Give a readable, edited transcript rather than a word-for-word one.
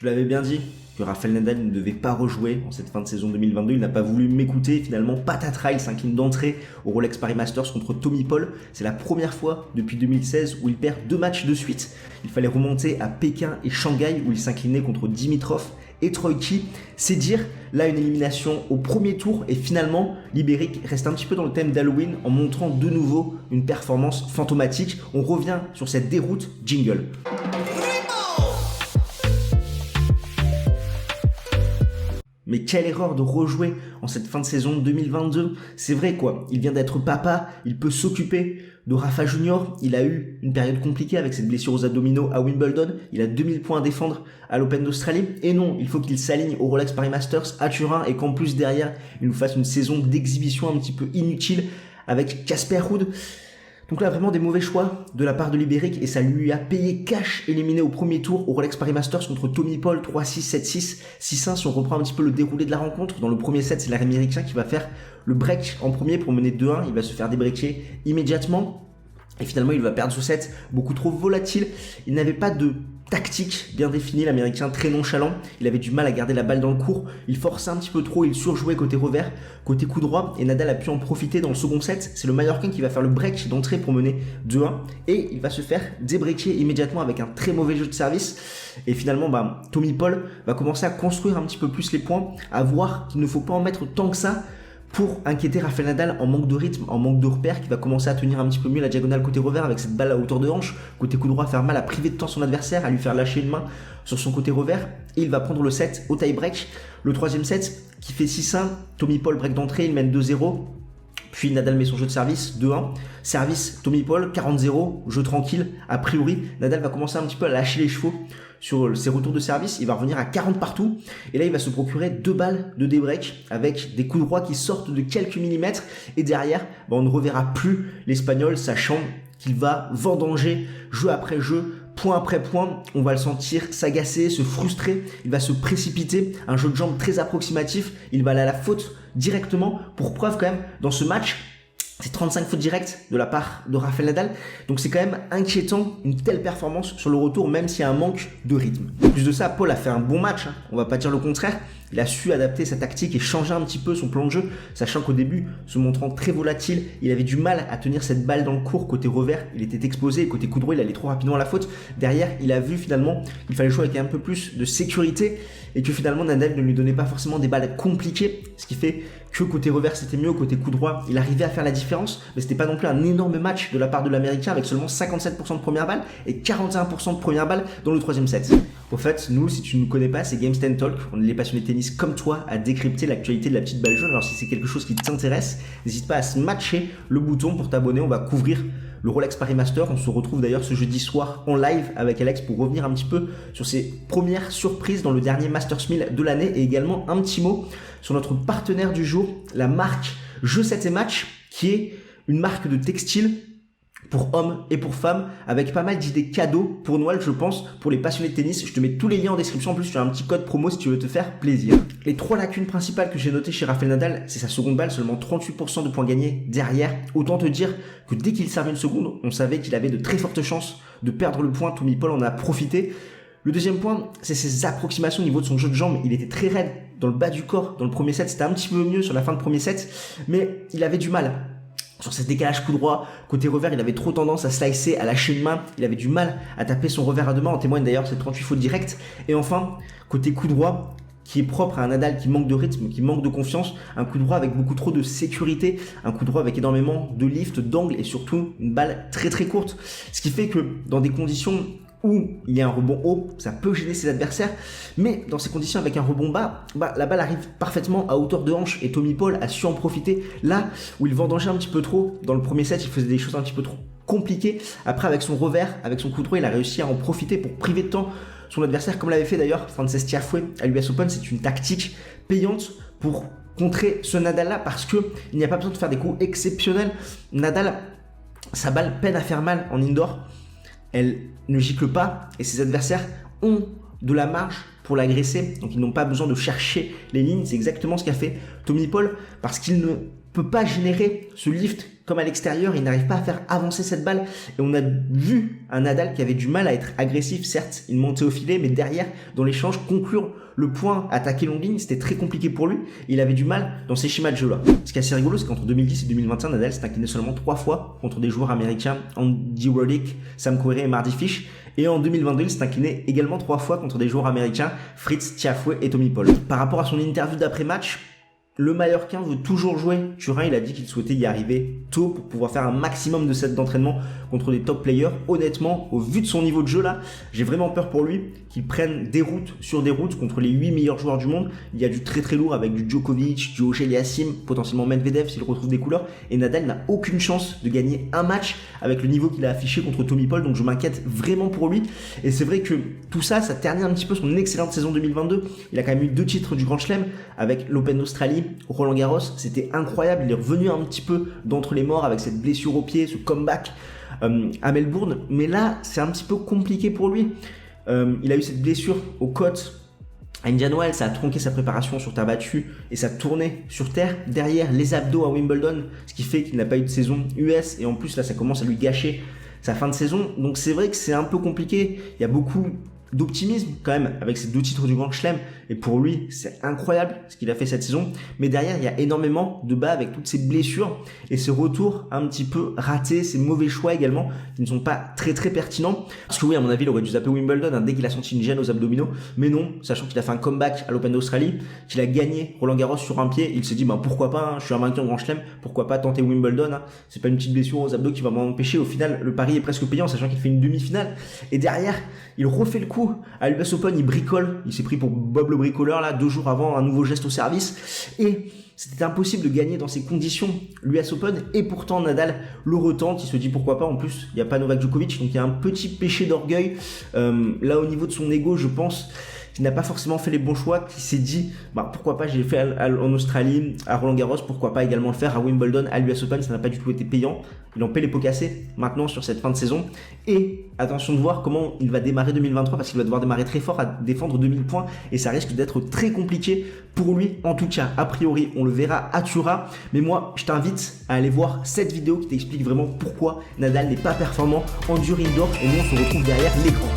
Je l'avais bien dit que Rafael Nadal ne devait pas rejouer en cette fin de saison 2022. Il n'a pas voulu m'écouter. Finalement, patatras, il s'incline d'entrée au Rolex Paris Masters contre Tommy Paul. C'est la première fois depuis 2016 où il perd 2 matchs de suite. Il fallait remonter à Pékin et Shanghai où il s'inclinait contre Dimitrov et Troicki. C'est dire, là, une élimination au premier tour et finalement, l'Ibérique reste un petit peu dans le thème d'Halloween en montrant de nouveau une performance fantomatique. On revient sur cette déroute. Jingle. Mais quelle erreur de rejouer en cette fin de saison 2022. C'est vrai quoi, il vient d'être papa, il peut s'occuper de Rafa Junior. Il a eu une période compliquée avec cette blessure aux abdominaux à Wimbledon. Il a 2000 points à défendre à l'Open d'Australie. Et non, il faut qu'il s'aligne au Rolex Paris Masters à Turin et qu'en plus derrière, il nous fasse une saison d'exhibition un petit peu inutile avec Casper Ruud. Donc là, vraiment des mauvais choix de la part de l'Ibérique et ça lui a payé cash, éliminé au premier tour au Rolex Paris Masters contre Tommy Paul 3-6, 7-6, 6-1. Si on reprend un petit peu le déroulé de la rencontre, dans le premier set, c'est l'Américain qui va faire le break en premier pour mener 2-1. Il va se faire débreaker immédiatement. Et finalement, il va perdre ce set beaucoup trop volatile. Il n'avait pas de tactique bien définie, l'Américain très nonchalant. Il avait du mal à garder la balle dans le court. Il forçait un petit peu trop, il surjouait côté revers, côté coup droit. Et Nadal a pu en profiter dans le second set. C'est le Mallorquin qui va faire le break d'entrée pour mener 2-1. Et il va se faire débreaker immédiatement avec un très mauvais jeu de service. Et finalement, Tommy Paul va commencer à construire un petit peu plus les points, à voir qu'il ne faut pas en mettre tant que ça pour inquiéter Rafael Nadal en manque de rythme, en manque de repères, qui va commencer à tenir un petit peu mieux la diagonale côté revers avec cette balle à hauteur de hanche, côté coup droit, faire mal, à priver de temps son adversaire, à lui faire lâcher une main sur son côté revers, et il va prendre le set au tie break. Le troisième set qui fait 6-1, Tommy Paul break d'entrée, il mène 2-0, puis Nadal met son jeu de service, 2-1, service Tommy Paul, 40-0, jeu tranquille, a priori, Nadal va commencer un petit peu à lâcher les chevaux sur ses retours de service, il va revenir à 40 partout, et là il va se procurer 2 balles de débreak avec des coups droits qui sortent de quelques millimètres, et derrière, on ne reverra plus l'Espagnol, sachant qu'il va vendanger jeu après jeu, point après point. On va le sentir s'agacer, se frustrer, il va se précipiter, un jeu de jambes très approximatif, il va aller à la faute directement. Pour preuve quand même, dans ce match, c'est 35 fautes directes de la part de Rafael Nadal. Donc c'est quand même inquiétant une telle performance sur le retour, même s'il y a un manque de rythme. En plus de ça, Paul a fait un bon match, on va pas dire le contraire. Il a su adapter sa tactique et changer un petit peu son plan de jeu, sachant qu'au début, se montrant très volatile, il avait du mal à tenir cette balle dans le court côté revers. Il était exposé, côté coup droit, il allait trop rapidement à la faute. Derrière, il a vu finalement qu'il fallait jouer avec un peu plus de sécurité et que finalement Nadal ne lui donnait pas forcément des balles compliquées, ce qui fait que côté revers c'était mieux, côté coup droit il arrivait à faire la différence, mais c'était pas non plus un énorme match de la part de l'Américain avec seulement 57% de première balle et 41% de première balle dans le troisième set. Au fait, nous, si tu ne nous connais pas, c'est Game Stand Talk. On est les passionnés de tennis comme toi à décrypter l'actualité de la petite balle jaune. Alors si c'est quelque chose qui t'intéresse, n'hésite pas à smatcher le bouton pour t'abonner. On va couvrir le Rolex Paris Masters. On se retrouve d'ailleurs ce jeudi soir en live avec Alex pour revenir un petit peu sur ses premières surprises dans le dernier Masters 1000 de l'année et également un petit mot sur notre partenaire du jour, la marque Jeux 7 et Match, qui est une marque de textile pour hommes et pour femmes, avec pas mal d'idées cadeaux pour Noël, je pense, pour les passionnés de tennis. Je te mets tous les liens en description. En plus, tu as un petit code promo si tu veux te faire plaisir. Les 3 lacunes principales que j'ai notées chez Rafael Nadal, c'est sa seconde balle, seulement 38% de points gagnés derrière. Autant te dire que dès qu'il servait une seconde, on savait qu'il avait de très fortes chances de perdre le point. Tommy Paul en a profité. Le deuxième point, c'est ses approximations au niveau de son jeu de jambes. Il était très raide dans le bas du corps. Dans le premier set, c'était un petit peu mieux sur la fin de premier set, mais il avait du mal. Sur ce décalage coup droit, côté revers, il avait trop tendance à slicer, à lâcher une main. Il avait du mal à taper son revers à deux mains. En témoigne d'ailleurs ces 38 fautes directes. Et enfin, côté coup droit, qui est propre à un Nadal qui manque de rythme, qui manque de confiance, un coup droit avec beaucoup trop de sécurité, un coup droit avec énormément de lift, d'angle et surtout une balle très très courte. Ce qui fait que dans des conditions où il y a un rebond haut, ça peut gêner ses adversaires, mais dans ces conditions avec un rebond bas, la balle arrive parfaitement à hauteur de hanche et Tommy Paul a su en profiter. Là où il vendangeait un petit peu trop, dans le premier set il faisait des choses un petit peu trop compliquées, après avec son revers, avec son coup droit il a réussi à en profiter pour priver de temps son adversaire, comme l'avait fait d'ailleurs Frances Tiafoe à l'US Open. C'est une tactique payante pour contrer ce Nadal là, parce que il n'y a pas besoin de faire des coups exceptionnels. Nadal, sa balle peine à faire mal en indoor, elle ne gicle pas et ses adversaires ont de la marge pour l'agresser, donc ils n'ont pas besoin de chercher les lignes. C'est exactement ce qu'a fait Tommy Paul, parce qu'il ne peut pas générer ce lift comme à l'extérieur, il n'arrive pas à faire avancer cette balle et on a vu un Nadal qui avait du mal à être agressif, certes il montait au filet mais derrière dans l'échange conclure le point, attaquer longue ligne, c'était très compliqué pour lui, il avait du mal dans ces schémas de jeu là. Ce qui est assez rigolo c'est qu'entre 2010 et 2021 Nadal s'est incliné seulement 3 fois contre des joueurs américains, Andy Roddick, Sam Querrey et Mardy Fish, et en 2022 il s'est incliné également 3 fois contre des joueurs américains, Fritz Tiafoe et Tommy Paul. Par rapport à son interview d'après-match, le Mallorquin veut toujours jouer. Turin, il a dit qu'il souhaitait y arriver tôt pour pouvoir faire un maximum de sets d'entraînement contre des top players. Honnêtement, au vu de son niveau de jeu là, j'ai vraiment peur pour lui qu'il prenne des routes sur des routes contre les 8 meilleurs joueurs du monde. Il y a du très très lourd avec du Djokovic, du Auger-Aliassime, potentiellement Medvedev s'il retrouve des couleurs. Et Nadal n'a aucune chance de gagner un match avec le niveau qu'il a affiché contre Tommy Paul. Donc je m'inquiète vraiment pour lui. Et c'est vrai que tout ça, ça ternit un petit peu son excellente saison 2022. Il a quand même eu 2 titres du Grand Chelem avec l'Open d'Australie, Roland Garros, c'était incroyable, il est revenu un petit peu d'entre les morts avec cette blessure au pied, ce comeback à Melbourne, mais là c'est un petit peu compliqué pour lui. Il a eu cette blessure aux côtes à Indian Wells, ça a tronqué sa préparation sur terre battue et sa tournée sur terre. Derrière les abdos à Wimbledon, ce qui fait qu'il n'a pas eu de saison US et en plus là ça commence à lui gâcher sa fin de saison. Donc c'est vrai que c'est un peu compliqué, il y a beaucoup d'optimisme quand même avec ces 2 titres du Grand Chelem et pour lui c'est incroyable ce qu'il a fait cette saison, mais derrière il y a énormément de bas avec toutes ces blessures et ces retours un petit peu ratés, ces mauvais choix également qui ne sont pas très très pertinents, parce que oui à mon avis il aurait dû zapper Wimbledon dès qu'il a senti une gêne aux abdominaux, mais non, sachant qu'il a fait un comeback à l'Open d'Australie, qu'il a gagné Roland Garros sur un pied, il s'est dit pourquoi pas, je suis un vainqueur Grand Chelem, pourquoi pas tenter Wimbledon, c'est pas une petite blessure aux abdos qui va m'empêcher. Au final le pari est presque payant sachant qu'il fait une demi-finale et derrière il refait le coup à l'US Open, il bricole, il s'est pris pour Bob le bricoleur là 2 jours avant, un nouveau geste au service et c'était impossible de gagner dans ces conditions l'US Open et pourtant Nadal le retente, il se dit pourquoi pas, en plus il n'y a pas Novak Djokovic donc il y a un petit péché d'orgueil là au niveau de son ego je pense qu'il n'a pas forcément fait les bons choix, qui s'est dit pourquoi pas, j'ai fait en Australie, à Roland Garros, pourquoi pas également le faire à Wimbledon, à l'US Open, ça n'a pas du tout été payant, il en paie les pots cassés maintenant sur cette fin de saison, et attention de voir comment il va démarrer 2023 parce qu'il va devoir démarrer très fort à défendre 2000 points et ça risque d'être très compliqué pour lui, en tout cas a priori on le verra à Turin, mais moi je t'invite à aller voir cette vidéo qui t'explique vraiment pourquoi Nadal n'est pas performant en dur indoor et nous on se retrouve derrière l'écran.